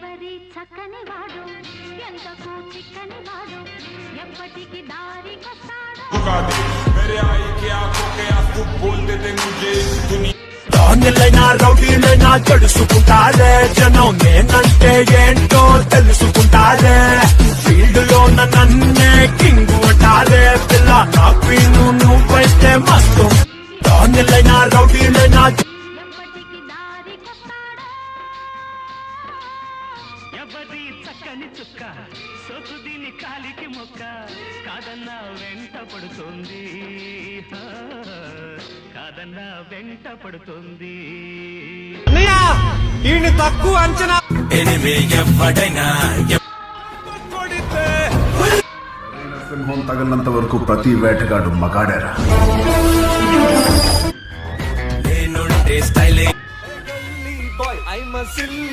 ఎవరి చక్కని వాడు ఎంతకు చిక్కని వాడు ఎప్పటికి దారికొస్తాడు దొంగలైనా రౌడీలైనా తెలుసుకుంటారే జనం నేనంటే ఏంటో తెలుసుకుంటారే ఫీల్డ్ లో నన్నే కింగ్ అంటారే పిల్ల నా క్వీన్ నువ్వైతే మస్తు దొంగలైనా రౌడీలైనా ఎప్పటికి దారికొస్తాడు ఎవరి చక్కని చుక్క సొకు దీని కాలికి మొక్క కాదన్న వెంట పడుతుంది కాదన్న వెంట పడుతుంది ఈయన తక్కువ అంచనా ఎనిమి ఎవడైనా సింహం తగిలినంత వరకు ప్రతి వేటగాడు మగాడేరా. నేనుంటే స్టైలే బాయ్ ఐ మసిల్లీ